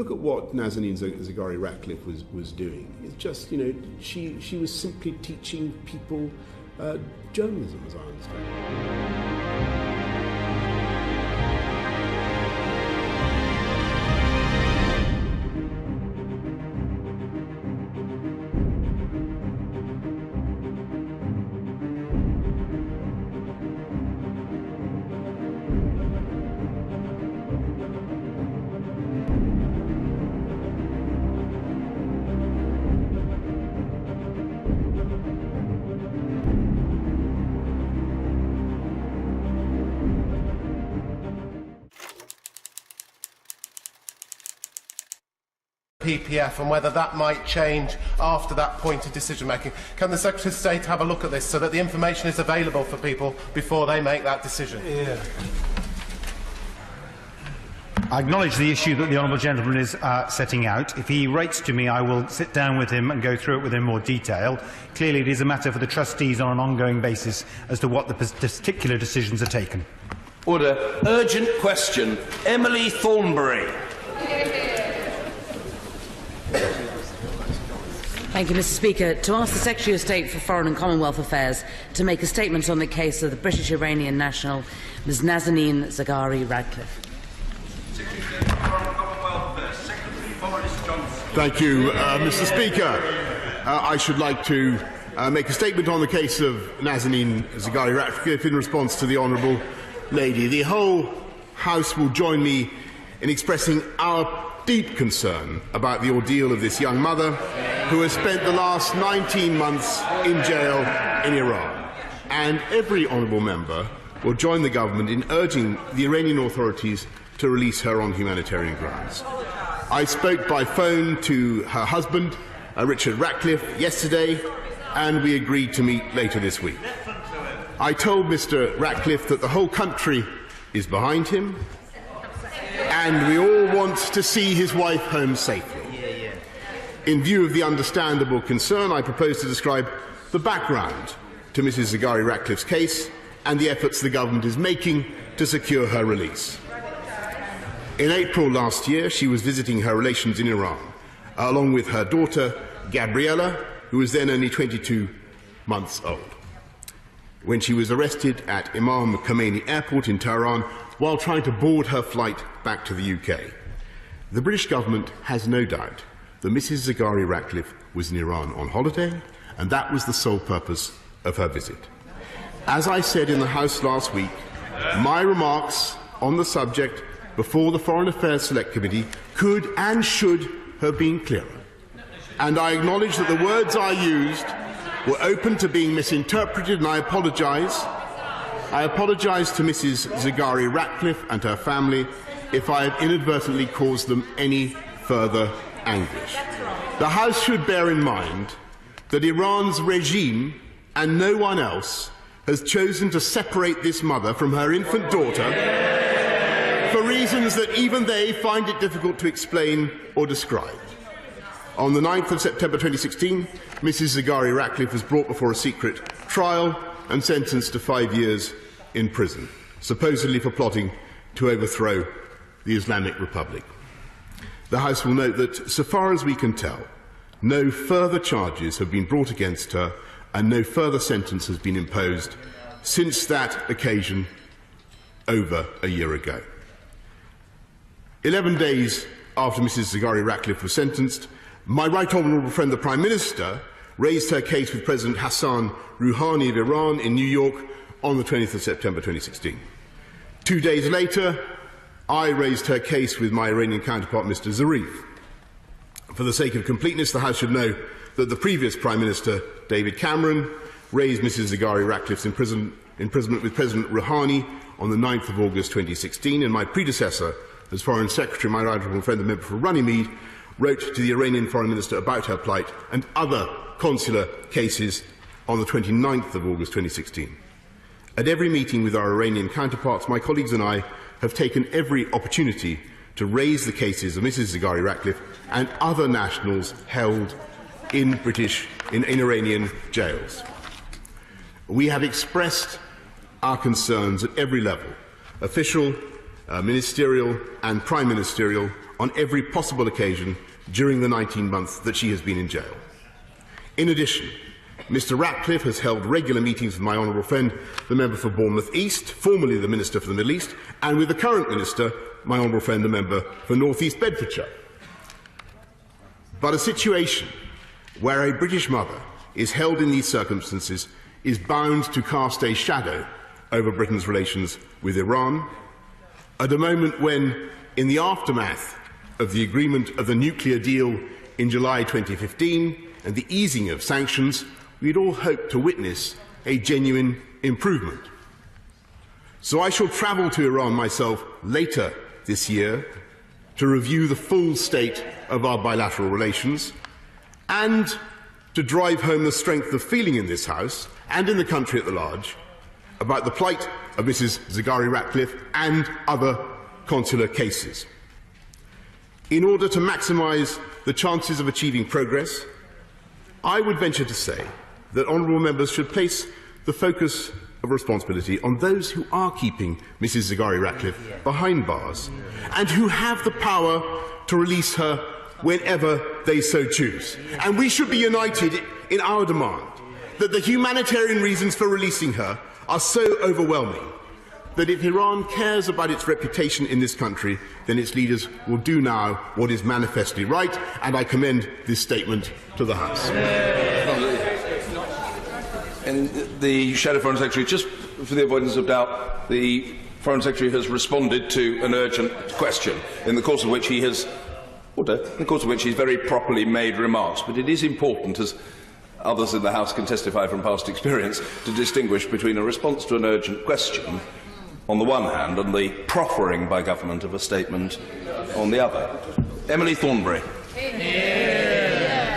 look at what Nazanin Zaghari-Ratcliffe was doing, it's just, you know, she was simply teaching people journalism, as I understand. PPF and whether that might change after that point of decision making. Can the Secretary of State have a look at this so that the information is available for people before they make that decision? Yeah. I acknowledge the issue that the honourable gentleman is setting out. If he writes to me, I will sit down with him and go through it with him in more detail. Clearly, it is a matter for the trustees on an ongoing basis as to what the particular decisions are taken. Order. Urgent question. Emily Thornbury. Thank you, Mr. Speaker. To ask the Secretary of State for Foreign and Commonwealth Affairs to make a statement on the case of the British-Iranian national Ms. Nazanin Zaghari-Ratcliffe. Secretary of State for Foreign and Commonwealth Affairs, Secretary Boris Johnson. Thank you, Mr. Speaker. I should like to make a statement on the case of Nazanin Zaghari-Ratcliffe in response to the Honourable Lady. The whole House will join me in expressing our deep concern about the ordeal of this young mother who has spent the last 19 months in jail in Iran. And every honourable member will join the government in urging the Iranian authorities to release her on humanitarian grounds. I spoke by phone to her husband, Richard Ratcliffe, yesterday, and we agreed to meet later this week. I told Mr. Ratcliffe that the whole country is behind him, and we all want to see his wife home safely. In view of the understandable concern, I propose to describe the background to Mrs. Zaghari-Ratcliffe's case and the efforts the government is making to secure her release. In April last year, she was visiting her relations in Iran, along with her daughter, Gabriella, who was then only 22 months old, when she was arrested at Imam Khomeini Airport in Tehran while trying to board her flight back to the UK. The British government has no doubt that Mrs. Zaghari-Ratcliffe was in Iran on holiday, and that was the sole purpose of her visit. As I said in the House last week, my remarks on the subject before the Foreign Affairs Select Committee could and should have been clearer. And I acknowledge that the words I used were open to being misinterpreted, and I apologise. I apologise to Mrs. Zaghari-Ratcliffe and her family if I have inadvertently caused them any further anguish. The House should bear in mind that Iran's regime and no one else has chosen to separate this mother from her infant daughter for reasons that even they find it difficult to explain or describe. On the 9th of September 2016, Mrs. Zaghari-Ratcliffe was brought before a secret trial and sentenced to 5 years in prison, supposedly for plotting to overthrow the Islamic Republic. The House will note that, so far as we can tell, no further charges have been brought against her and no further sentence has been imposed since that occasion over a year ago. 11 days after Mrs. Zaghari-Ratcliffe was sentenced, my right honourable friend, the Prime Minister, raised her case with President Hassan Rouhani of Iran in New York on the 20th of September 2016. 2 days later, I raised her case with my Iranian counterpart, Mr. Zarif. For the sake of completeness, the House should know that the previous Prime Minister, David Cameron, raised Mrs. Zaghari-Ratcliffe's imprisonment with President Rouhani on the 9th of August 2016, and my predecessor, as Foreign Secretary, my right honourable friend, the member for Runnymede, wrote to the Iranian Foreign Minister about her plight and other consular cases on the 29th of August 2016. At every meeting with our Iranian counterparts, my colleagues and I have taken every opportunity to raise the cases of Mrs. Zaghari-Ratcliffe and other nationals held in Iranian jails. We have expressed our concerns at every level, official, ministerial and prime ministerial, on every possible occasion during the 19 months that she has been in jail. In addition, Mr Ratcliffe has held regular meetings with my honourable friend, the member for Bournemouth East, formerly the Minister for the Middle East, and with the current Minister, my honourable friend, the member for North East Bedfordshire. But a situation where a British mother is held in these circumstances is bound to cast a shadow over Britain's relations with Iran, at a moment when, in the aftermath of the agreement of the nuclear deal in July 2015 and the easing of sanctions, we'd all hoped to witness a genuine improvement. So I shall travel to Iran myself later this year to review the full state of our bilateral relations and to drive home the strength of feeling in this House and in the country at large about the plight of Mrs Zaghari-Ratcliffe and other consular cases. In order to maximise the chances of achieving progress, I would venture to say that honourable members should place the focus of responsibility on those who are keeping Mrs Zaghari-Ratcliffe behind bars and who have the power to release her whenever they so choose. And we should be united in our demand that the humanitarian reasons for releasing her are so overwhelming that if Iran cares about its reputation in this country, then its leaders will do now what is manifestly right, and I commend this statement to the House. And the Shadow Foreign Secretary, just for the avoidance of doubt, the Foreign Secretary has responded to an urgent question in the course of which he has very properly made remarks. But it is important, as others in the House can testify from past experience, to distinguish between a response to an urgent question on the one hand and the proffering by government of a statement on the other. Emily Thornberry.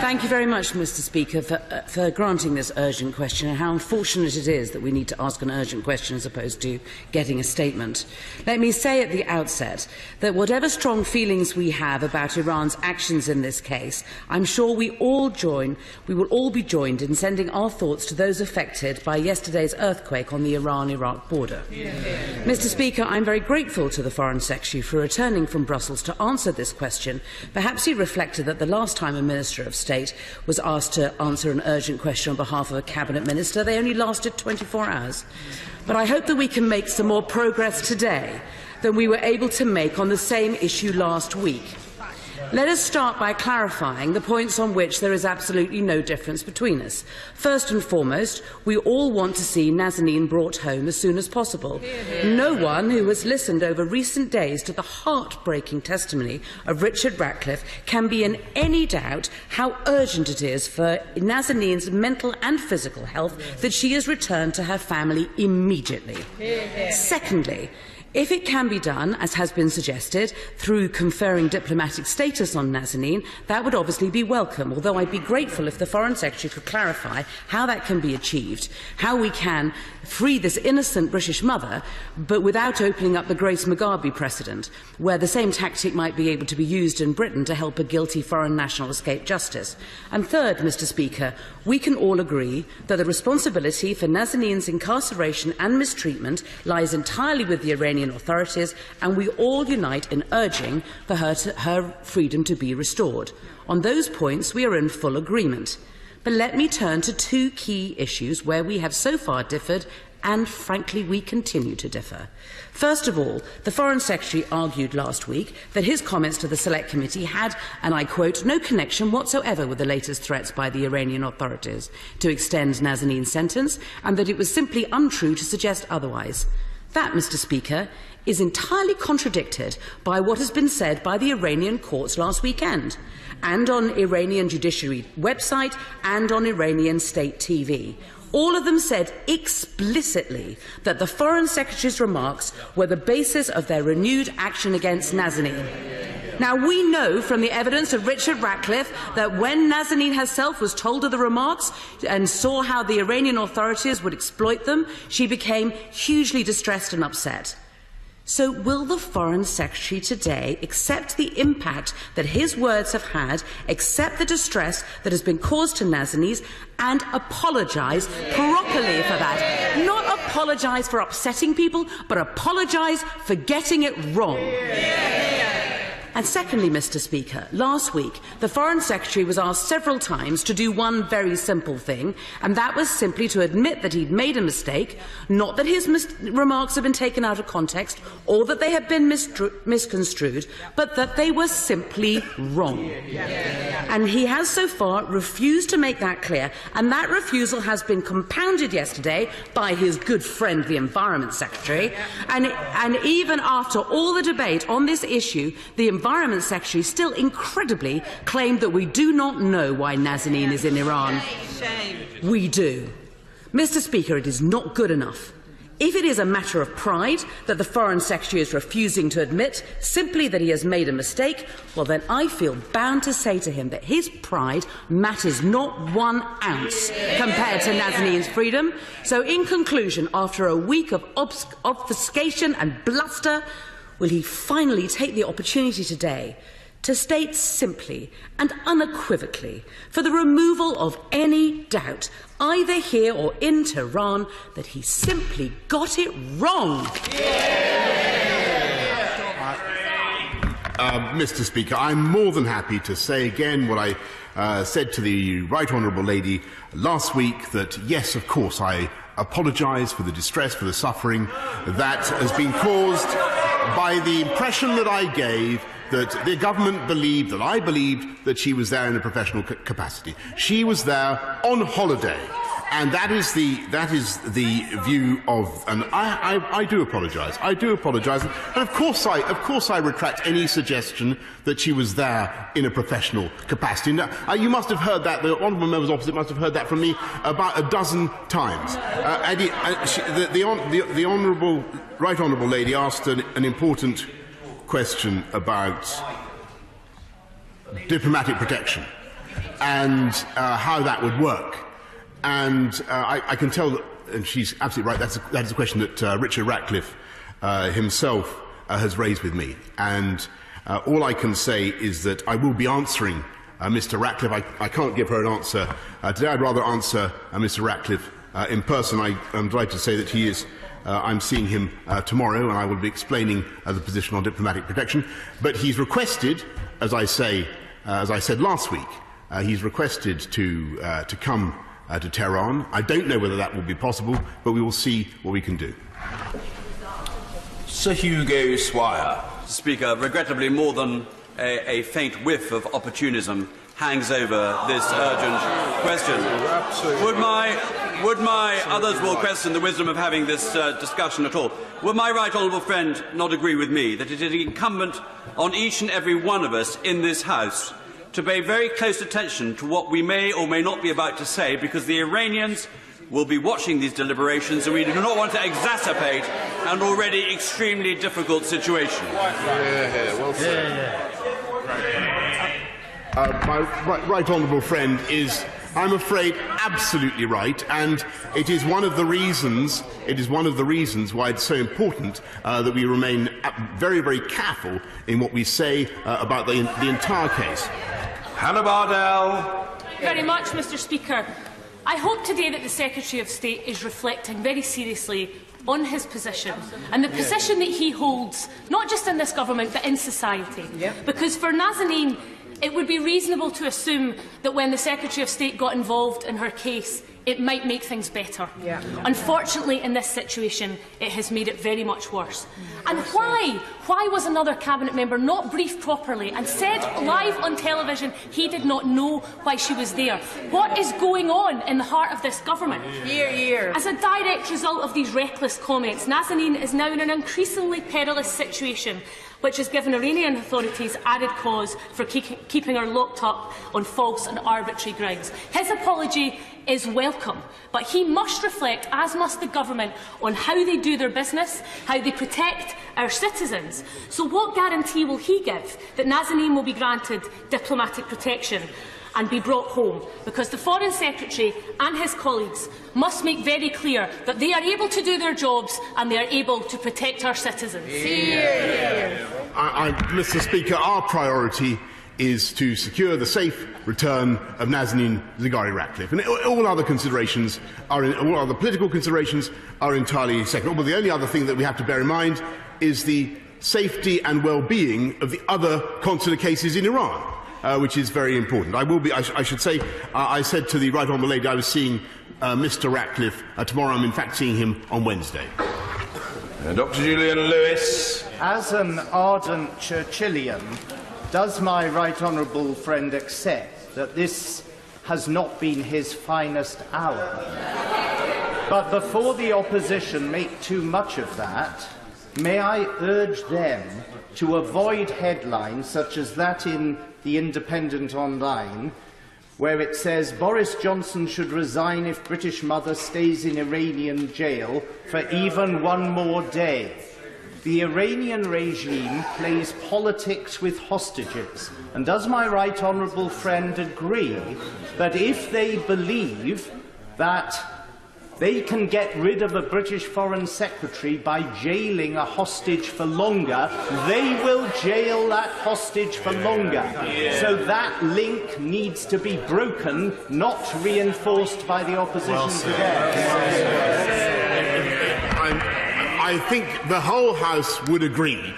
Thank you very much, Mr Speaker, for granting this urgent question, and how unfortunate it is that we need to ask an urgent question as opposed to getting a statement. Let me say at the outset that whatever strong feelings we have about Iran's actions in this case, I'm sure we will all be joined in sending our thoughts to those affected by yesterday's earthquake on the Iran-Iraq border. Mr Speaker, I'm very grateful to the Foreign Secretary for returning from Brussels to answer this question. Perhaps he reflected that the last time a Minister of State was asked to answer an urgent question on behalf of a Cabinet Minister, they only lasted 24 hours. But I hope that we can make some more progress today than we were able to make on the same issue last week. Let us start by clarifying the points on which there is absolutely no difference between us. First and foremost, we all want to see Nazanin brought home as soon as possible. No one who has listened over recent days to the heartbreaking testimony of Richard Ratcliffe can be in any doubt how urgent it is for Nazanin's mental and physical health that she is returned to her family immediately. Secondly, if it can be done, as has been suggested, through conferring diplomatic status on Nazanin, that would obviously be welcome, although I'd be grateful if the Foreign Secretary could clarify how that can be achieved, how we can free this innocent British mother, but without opening up the Grace Mugabe precedent, where the same tactic might be able to be used in Britain to help a guilty foreign national escape justice. And third, Mr Speaker, we can all agree that the responsibility for Nazanin's incarceration and mistreatment lies entirely with the Iranian authorities, and we all unite in urging for her freedom to be restored. On those points, we are in full agreement. But let me turn to two key issues where we have so far differed, and frankly we continue to differ. First of all, the Foreign Secretary argued last week that his comments to the Select Committee had, and I quote, no connection whatsoever with the latest threats by the Iranian authorities to extend Nazanin's sentence, and that it was simply untrue to suggest otherwise. That, Mr Speaker, is entirely contradicted by what has been said by the Iranian courts last weekend, and on Iranian judiciary website and on Iranian state TV. All of them said explicitly that the Foreign Secretary's remarks were the basis of their renewed action against Nazanin. Now, we know from the evidence of Richard Ratcliffe that when Nazanin herself was told of the remarks and saw how the Iranian authorities would exploit them, she became hugely distressed and upset. So will the Foreign Secretary today accept the impact that his words have had, accept the distress that has been caused to Nazanin, and apologise properly for that? Not apologise for upsetting people, but apologise for getting it wrong. And secondly, Mr. Speaker, last week the Foreign Secretary was asked several times to do one very simple thing, and that was simply to admit that he'd made a mistake, not that his remarks had been taken out of context or that they had been misconstrued, but that they were simply wrong. And he has so far refused to make that clear, and that refusal has been compounded yesterday by his good friend, the Environment Secretary. And even after all the debate on this issue, the Environment Secretary still incredibly claimed that we do not know why Nazanin is in Iran. We do. Mr. Speaker, it is not good enough. If it is a matter of pride that the Foreign Secretary is refusing to admit simply that he has made a mistake, well then I feel bound to say to him that his pride matters not 1 ounce compared to Nazanin's freedom. So in conclusion, after a week of obfuscation and bluster, will he finally take the opportunity today to state simply and unequivocally, for the removal of any doubt, either here or in Tehran, that he simply got it wrong? Mr. Speaker, I'm more than happy to say again what I said to the Right Honourable Lady last week, that yes, of course, I apologise for the distress, for the suffering that has been caused by the impression that I gave that the government believed, that I believed, that she was there in a professional capacity. She was there on holiday, and that is the view of. And I do apologise. I do apologise, and of course I retract any suggestion that she was there in a professional capacity. Now, you must have heard that. The honourable members opposite must have heard that from me about a dozen times. The honourable, Right Honourable Lady asked an important question about diplomatic protection and how that would work. And I can tell that, and she's absolutely right, that is a question that Richard Ratcliffe himself has raised with me. And all I can say is that I will be answering Mr. Ratcliffe. I can't give her an answer today. I'd rather answer Mr. Ratcliffe in person. I'm delighted to say that he is. I'm seeing him tomorrow, and I will be explaining the position on diplomatic protection. But he's requested, as I said last week, he's requested to come to Tehran. I don't know whether that will be possible, but we will see what we can do. Sir Hugo Swire. Speaker, regrettably, more than a faint whiff of opportunism hangs over this urgent question. Would my others will question the wisdom of having this discussion at all. Would my right honourable friend not agree with me that it is incumbent on each and every one of us in this House to pay very close attention to what we may or may not be about to say, because the Iranians will be watching these deliberations, and we do not want to exacerbate an already extremely difficult situation. My right honourable friend is, I'm afraid, absolutely right, and it is one of the reasons. Why it's so important that we remain very, very careful in what we say about the entire case. Hannah Bardell. Thank you very much, Mr. Speaker. I hope today that the Secretary of State is reflecting very seriously on his position and the position that he holds, not just in this government but in society. Because for Nazanin, it would be reasonable to assume that when the Secretary of State got involved in her case, it might make things better. Unfortunately, in this situation, it has made it very much worse. And why? Why was another Cabinet member not briefed properly and said live on television he did not know why she was there? What is going on in the heart of this government? As a direct result of these reckless comments, Nazanin is now in an increasingly perilous situation, which has given Iranian authorities added cause for keeping her locked up on false and arbitrary grounds. His apology is welcome, but he must reflect, as must the government, on how they do their business, how they protect our citizens. So what guarantee will he give that Nazanin will be granted diplomatic protection and be brought home? Because the Foreign Secretary and his colleagues must make very clear that they are able to do their jobs and they are able to protect our citizens. Mr. Speaker, our priority is to secure the safe return of Nazanin Zaghari-Ratcliffe, and all other considerations all other political considerations are entirely secondary. But the only other thing that we have to bear in mind is the safety and well-being of the other consular cases in Iran, which is very important. I should say, I said to the Right Honourable Lady I was seeing Mr. Ratcliffe tomorrow. I'm in fact seeing him on Wednesday. Dr. Julian Lewis. As an ardent Churchillian, does my right honourable friend accept that this has not been his finest hour? But before the opposition make too much of that, may I urge them to avoid headlines such as that in The Independent Online, where it says Boris Johnson should resign if British mother stays in Iranian jail for even one more day. The Iranian regime plays politics with hostages. And does my right honourable friend agree that if they believe that they can get rid of a British Foreign Secretary by jailing a hostage for longer, they will jail that hostage for longer? So that link needs to be broken, not reinforced by the opposition today. I think the whole House would agree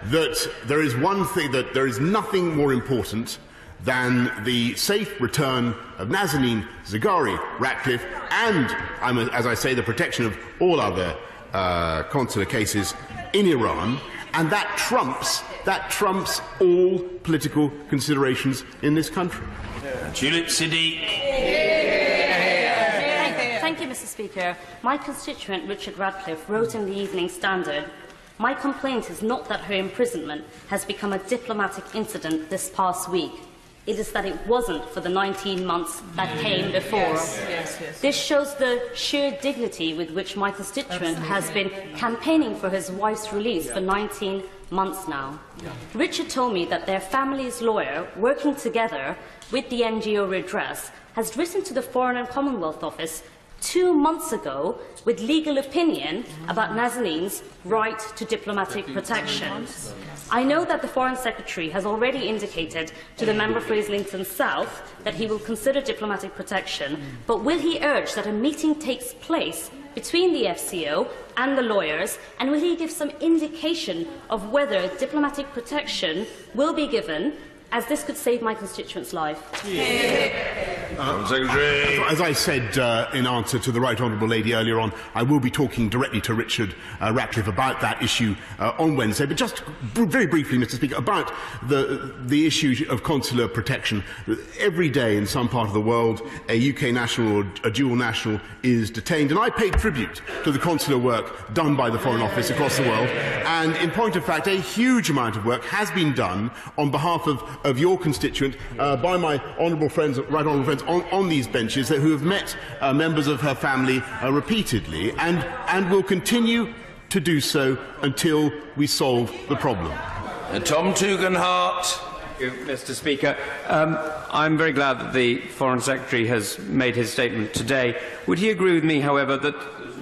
that there is one thing, that there is nothing more important than the safe return of Nazanin Zaghari-Ratcliffe and, as I say, the protection of all other consular cases in Iran, and that trumps all political considerations in this country. Tulip Siddiq. Thank you, Mr. Speaker. My constituent, Richard Radcliffe, wrote in the Evening Standard, "My complaint is not that her imprisonment has become a diplomatic incident this past week. It is that it wasn't for the 19 months that came before." This shows the sheer dignity with which my constituent has been campaigning for his wife's release for 19 months now. Richard told me that their family's lawyer, working together with the NGO Redress, has written to the Foreign and Commonwealth Office 2 months ago with legal opinion about Nazanin's right to diplomatic protection. I know that the Foreign Secretary has already indicated to the member for Islington South that he will consider diplomatic protection, but will he urge that a meeting takes place between the FCO and the lawyers, and will he give some indication of whether diplomatic protection will be given, as this could save my constituent's life? As I said in answer to the Right Honourable Lady earlier on, I will be talking directly to Richard Ratcliffe about that issue on Wednesday. But just very briefly, Mr. Speaker, about the issue of consular protection. Every day in some part of the world, a UK national or a dual national is detained, and I pay tribute to the consular work done by the Foreign Office across the world. And in point of fact, a huge amount of work has been done on behalf of your constituent by my honourable friends, right honourable friends on these benches, who have met members of her family repeatedly and will continue to do so until we solve the problem. Tom Tugendhat. Thank you, Mr. Speaker. I'm very glad that the Foreign Secretary has made his statement today. Would he agree with me, however, that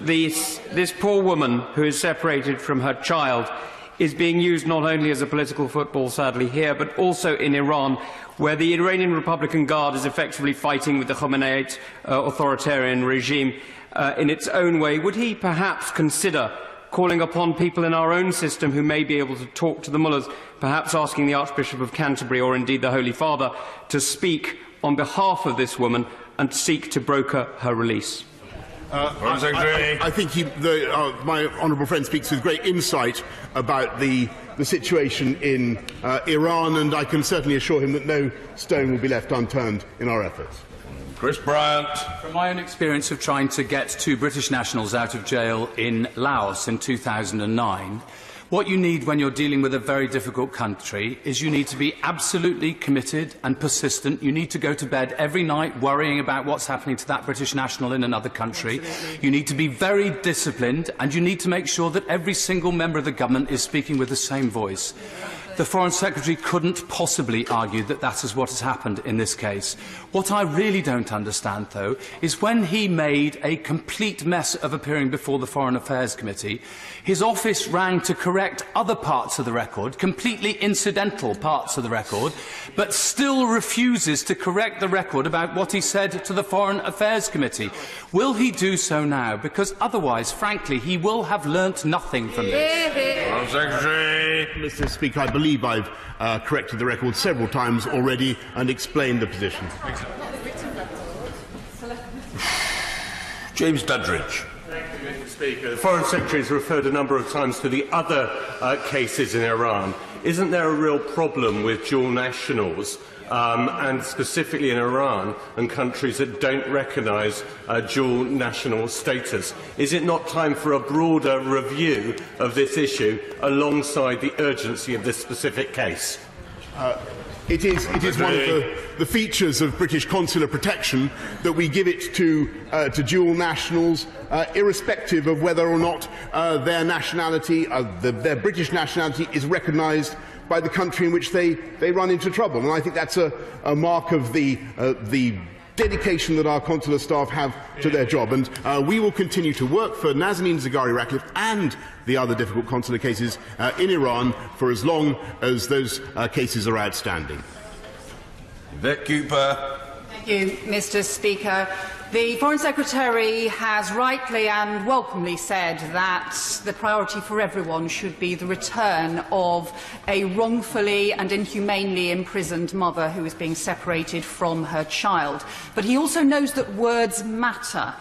this poor woman who is separated from her child is being used not only as a political football, sadly, here, but also in Iran, where the Iranian Republican Guard is effectively fighting with the Khameneite authoritarian regime in its own way? Would he perhaps consider calling upon people in our own system who may be able to talk to the mullahs, perhaps asking the Archbishop of Canterbury or indeed the Holy Father to speak on behalf of this woman and seek to broker her release? I think my honourable friend speaks with great insight about the situation in Iran, and I can certainly assure him that no stone will be left unturned in our efforts. Chris Bryant. From my own experience of trying to get 2 British nationals out of jail in Laos in 2009, what you need when you're dealing with a very difficult country is you need to be absolutely committed and persistent. You need to go to bed every night worrying about what's happening to that British national in another country. Absolutely. You need to be very disciplined, and you need to make sure that every single member of the government is speaking with the same voice. The Foreign Secretary couldn't possibly argue that that is what has happened in this case. What I really don't understand, though, is when he made a complete mess of appearing before the Foreign Affairs Committee, his office rang to correct other parts of the record, completely incidental parts of the record, but still refuses to correct the record about what he said to the Foreign Affairs Committee. Will he do so now? Because otherwise, frankly, he will have learnt nothing from this. Foreign Secretary. Mr. Speaker, I believe I've corrected the record several times already and explained the position. James Duddridge. Mr. Speaker, the Foreign Secretary has referred a number of times to the other cases in Iran. Isn't there a real problem with dual nationals, and specifically in Iran and countries that don't recognise dual national status? Is it not time for a broader review of this issue alongside the urgency of this specific case? It is one of the features of British consular protection that we give it to dual nationals, irrespective of whether or not their nationality, their British nationality, is recognised by the country in which they run into trouble. And I think that's a mark of the dedication that our consular staff have to their job. And we will continue to work for Nazanin Zaghari-Ratcliffe and the other difficult consular cases in Iran for as long as those cases are outstanding. Yvette Cooper. Thank you, Mr. Speaker. The Foreign Secretary has rightly and welcomely said that the priority for everyone should be the return of a wrongfully and inhumanely imprisoned mother who is being separated from her child. But he also knows that words matter.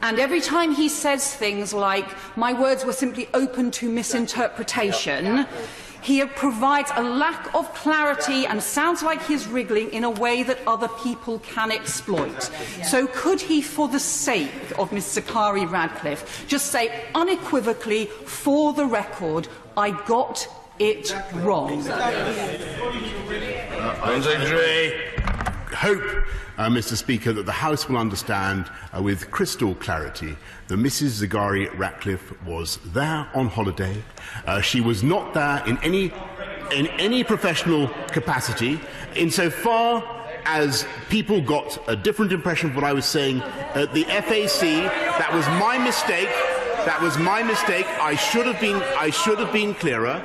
And every time he says things like, "My words were simply open to misinterpretation," he provides a lack of clarity and sounds like he's wriggling in a way that other people can exploit. So could he, for the sake of Ms Zaghari-Ratcliffe, just say unequivocally, for the record, I got it wrong? Hope, Mr. Speaker, that the House will understand with crystal clarity that Mrs Zaghari-Ratcliffe was there on holiday. She was not there in any professional capacity. Insofar as people got a different impression of what I was saying at the FAC, that was my mistake. That was my mistake. I should have been clearer.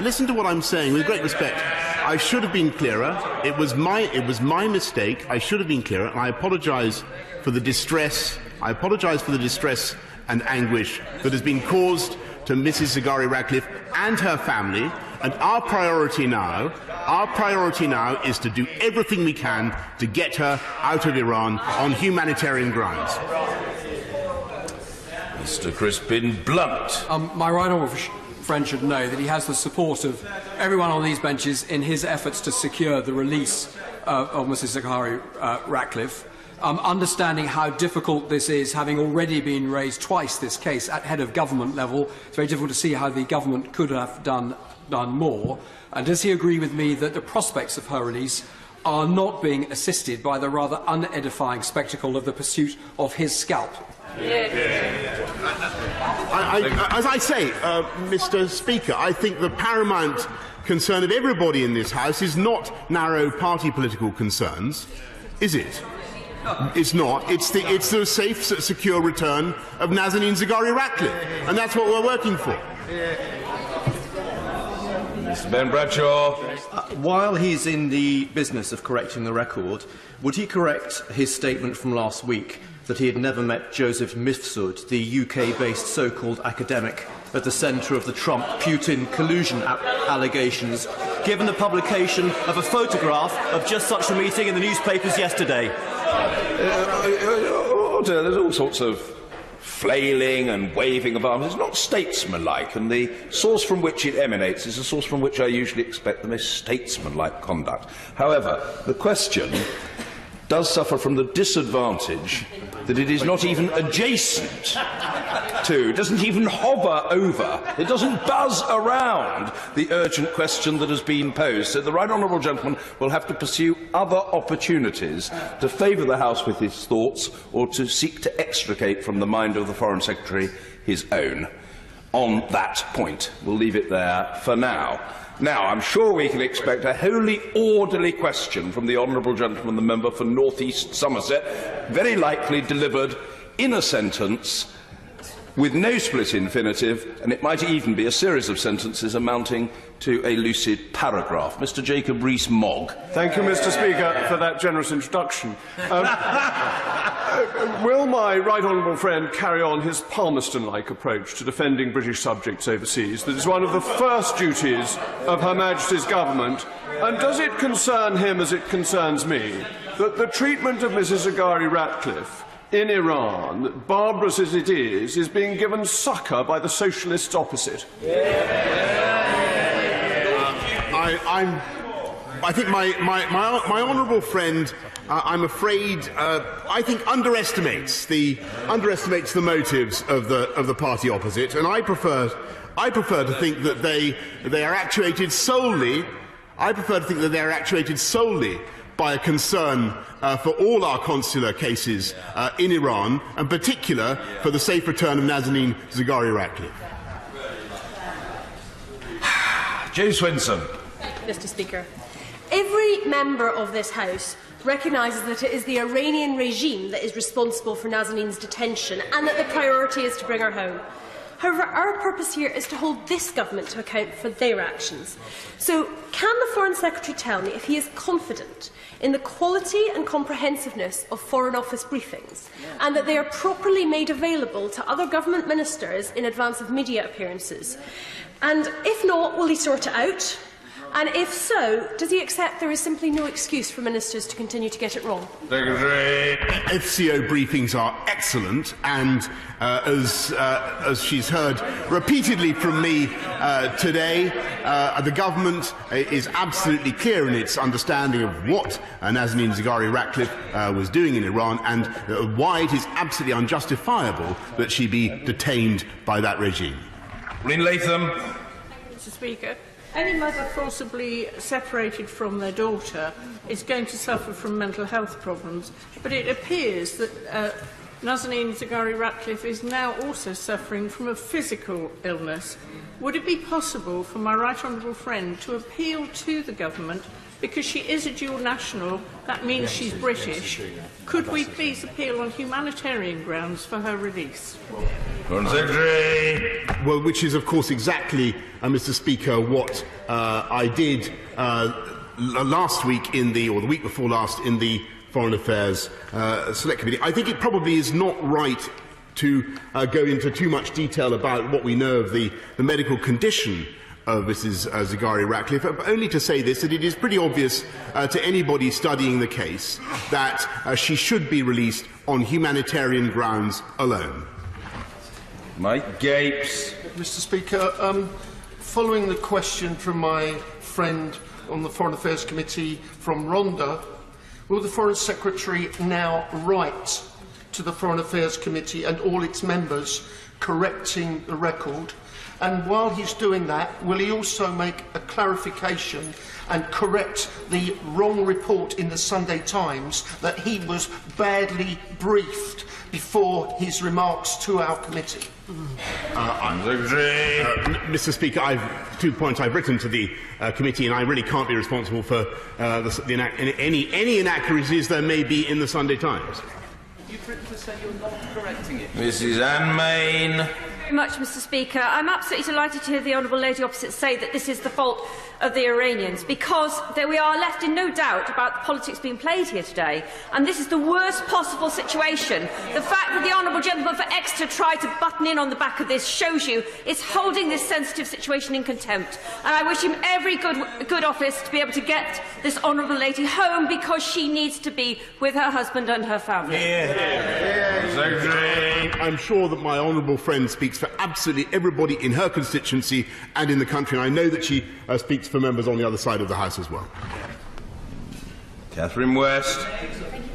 Listen to what I'm saying with great respect. I should have been clearer. It was my mistake. I should have been clearer, and I apologise for the distress. I apologise for the distress and anguish that has been caused to Mrs Zaghari-Ratcliffe and her family. And our priority now is to do everything we can to get her out of Iran on humanitarian grounds. Mr. Crispin Blunt. My right honourable friend should know that he has the support of everyone on these benches in his efforts to secure the release of Mrs Zaghari-Ratcliffe. Understanding how difficult this is, having already been raised twice this case at head of government level, it's very difficult to see how the government could have done more. And does he agree with me that the prospects of her release are not being assisted by the rather unedifying spectacle of the pursuit of his scalp? As I say, Mr. Speaker, I think the paramount concern of everybody in this House is not narrow party political concerns, is it? It's not. It's the safe, secure return of Nazanin Zaghari-Ratcliffe, and that's what we're working for. Mr. Ben Bradshaw. While he's in the business of correcting the record, would he correct his statement from last week that he had never met Joseph Mifsud, the UK-based so-called academic at the centre of the Trump-Putin collusion allegations, given the publication of a photograph of just such a meeting in the newspapers yesterday? There's all sorts of flailing and waving of arms. It's not statesmanlike, and the source from which it emanates is a source from which I usually expect the most statesmanlike conduct. However, the question does suffer from the disadvantage that it is not even adjacent to, doesn't even hover over, it doesn't buzz around the urgent question that has been posed. So the right honourable gentleman will have to pursue other opportunities to favour the House with his thoughts or to seek to extricate from the mind of the Foreign Secretary his own. On that point, we'll leave it there for now. Now, I'm sure we can expect a wholly orderly question from the honourable gentleman, the member for North East Somerset, very likely delivered in a sentence with no split infinitive, and it might even be a series of sentences amounting to a lucid paragraph. Mr. Jacob Rees-Mogg. Thank you, Mr. Speaker, for that generous introduction. Will my right honourable friend carry on his Palmerston-like approach to defending British subjects overseas? That is one of the first duties of Her Majesty's government. And does it concern him, as it concerns me, that the treatment of Mrs. Zaghari-Ratcliffe in Iran, barbarous as it is being given succour by the socialists opposite? I think my honourable friend, I'm afraid, I think underestimates the motives of the party opposite, and I prefer to think that they are actuated solely. I prefer to think that they are actuated solely by a concern for all our consular cases in Iran, and in particular for the safe return of Nazanin Zaghari-Ratcliffe. Joe Swinson. Mr. Speaker, every member of this House recognises that it is the Iranian regime that is responsible for Nazanin's detention and that the priority is to bring her home. However, our purpose here is to hold this government to account for their actions. So, can the Foreign Secretary tell me if he is confident in the quality and comprehensiveness of Foreign Office briefings and that they are properly made available to other government ministers in advance of media appearances? And if not, will he sort it out? And if so, does he accept there is simply no excuse for ministers to continue to get it wrong? FCO briefings are excellent, and as she's heard repeatedly from me today, the government is absolutely clear in its understanding of what Nazanin Zaghari-Ratcliffe was doing in Iran, and why it is absolutely unjustifiable that she be detained by that regime. Lynn Latham. Mr. Speaker, any mother forcibly separated from their daughter is going to suffer from mental health problems, but it appears that Nazanin Zaghari-Ratcliffe is now also suffering from a physical illness. Would it be possible for my right honourable friend to appeal to the government, because she is a dual national, that means she's British? Could we please appeal on humanitarian grounds for her release? Well, which is, of course, exactly, Mr. Speaker, what I did last week or the week before last, in the Foreign Affairs Select Committee. I think it probably is not right to go into too much detail about what we know of the medical condition of Mrs. Zaghari-Ratcliffe, only to say this, that it is pretty obvious to anybody studying the case that she should be released on humanitarian grounds alone. Mike Gapes. Mr. Speaker, following the question from my friend on the Foreign Affairs Committee from Rhondda, will the Foreign Secretary now write to the Foreign Affairs Committee and all its members correcting the record? And while he's doing that, will he also make a clarification and correct the wrong report in the Sunday Times that he was badly briefed before his remarks to our committee? Mr. Speaker, I've 2 points. I've written to the committee, and I really can't be responsible for any inaccuracies there may be in the Sunday Times. You've written to say you're not correcting it. Mrs. Anne Main. Very much, Mr. Speaker. I'm absolutely delighted to hear the honourable lady opposite say that this is the fault of the Iranians, because we are left in no doubt about the politics being played here today, and this is the worst possible situation. The fact that the honourable gentleman for Exeter tried to button in on the back of this shows you it's holding this sensitive situation in contempt, and I wish him every good office to be able to get this honourable lady home, because she needs to be with her husband and her family. I'm sure that my honourable friend speaks for absolutely everybody in her constituency and in the country, and I know that she speaks for members on the other side of the House as well. Catherine West.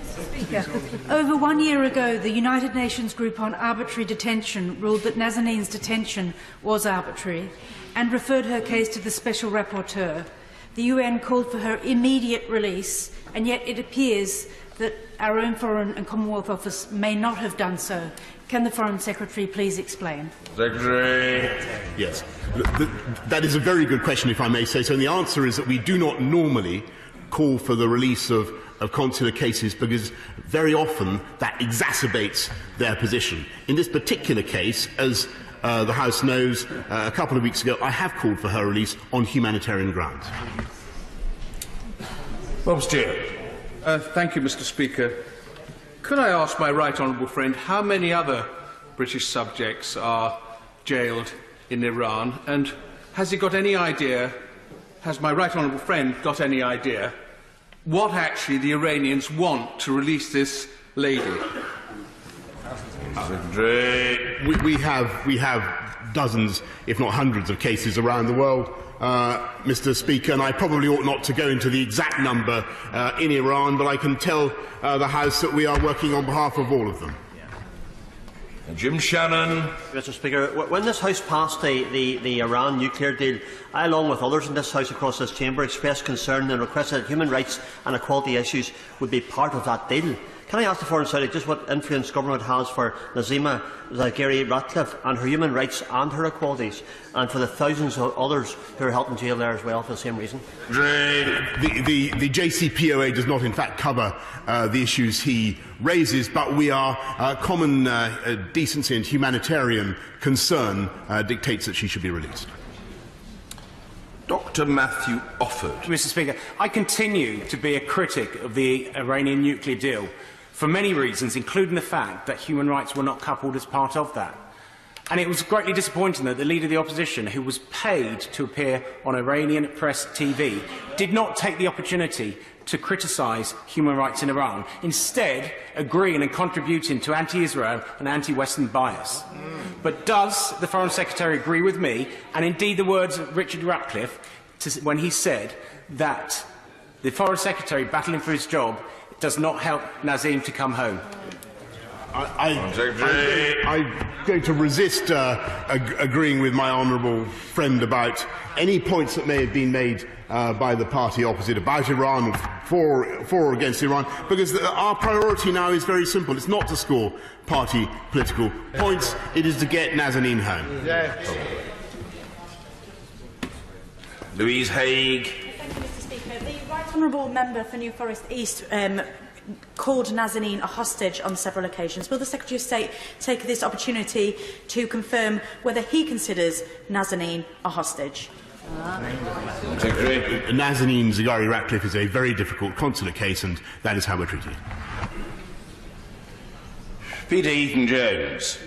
Speaker, over 1 year ago, the United Nations Group on Arbitrary Detention ruled that Nazanin's detention was arbitrary and referred her case to the Special Rapporteur. The UN called for her immediate release, and yet it appears that our own Foreign and Commonwealth Office may not have done so. Can the Foreign Secretary please explain? Secretary. Yes. That is a very good question, if I may say so. And the answer is that we do not normally call for the release of consular cases because very often that exacerbates their position. In this particular case, as the House knows, a couple of weeks ago, I have called for her release on humanitarian grounds. Bob Steele. Thank you, Mr. Speaker. Could I ask my right honourable friend how many other British subjects are jailed in Iran, and has he got any idea, has my right honourable friend got any idea, what actually the Iranians want to release this lady? We have dozens, if not hundreds, of cases around the world, Mr. Speaker, and I probably ought not to go into the exact number in Iran, but I can tell the House that we are working on behalf of all of them. Jim Shannon. Mr. Speaker, when this House passed the Iran nuclear deal, I, along with others in this House across this chamber, expressed concern and requested that human rights and equality issues would be part of that deal. Can I ask the Foreign Secretary just what influence government has for Nazanin Zaghari-Ratcliffe and her human rights and her equalities, and for the thousands of others who are held in jail there as well for the same reason? The JCPOA does not, in fact, cover the issues he raises, but we are common decency and humanitarian concern dictates that she should be released. Dr. Matthew Offord. Mr. Speaker, I continue to be a critic of the Iranian nuclear deal for many reasons, including the fact that human rights were not coupled as part of that. And it was greatly disappointing that the Leader of the Opposition, who was paid to appear on Iranian press TV, did not take the opportunity to criticise human rights in Iran, instead agreeing and contributing to anti-Israel and anti-Western bias. But does the Foreign Secretary agree with me, and indeed the words of Richard Ratcliffe, when he said that the Foreign Secretary battling for his job does not help Nazim to come home? I'm going to resist agreeing with my honourable friend about any points that may have been made by the party opposite about Iran, for or against Iran, because our priority now is very simple. It's not to score party political points, it is to get Nazanin home. Louise Haigh. Thank you, Mr. Speaker. The Right Honourable Member for New Forest East called Nazanin a hostage on several occasions. Will the Secretary of State take this opportunity to confirm whether he considers Nazanin a hostage? Nazanin Zaghari-Ratcliffe is a very difficult consular case, and that is how we're treating it. Peter Eaton-Jones.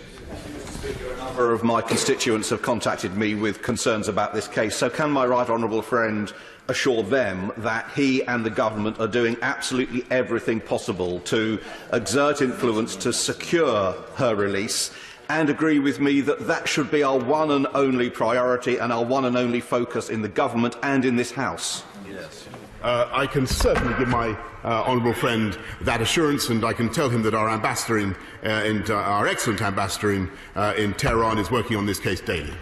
A number of my constituents have contacted me with concerns about this case, so can my right honourable friend assure them that he and the government are doing absolutely everything possible to exert influence to secure her release, and agree with me that that should be our one and only priority and our one and only focus in the government and in this House? Yes. I can certainly give my honourable friend that assurance, and I can tell him that our ambassador our excellent ambassador in Tehran is working on this case daily.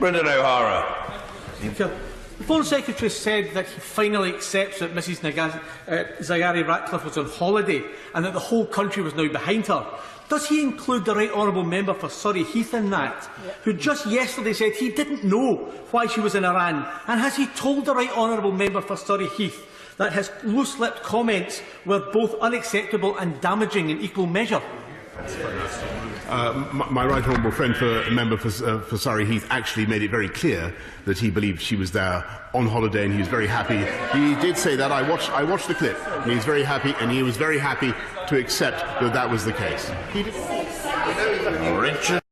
Brendan O'Hara. The Foreign Secretary said that he finally accepts that Mrs Zaghari-Ratcliffe was on holiday and that the whole country was now behind her. Does he include the Right Honourable Member for Surrey Heath in that, who just yesterday said he didn't know why she was in Iran? And has he told the Right Honourable Member for Surrey Heath that his loose-lipped comments were both unacceptable and damaging in equal measure? My right honourable friend member for Surrey Heath actually made it very clear that he believed she was there on holiday, and he was very happy. He did say that. I watched the clip, and he was very happy, and he was very happy to accept that that was the case. Richard.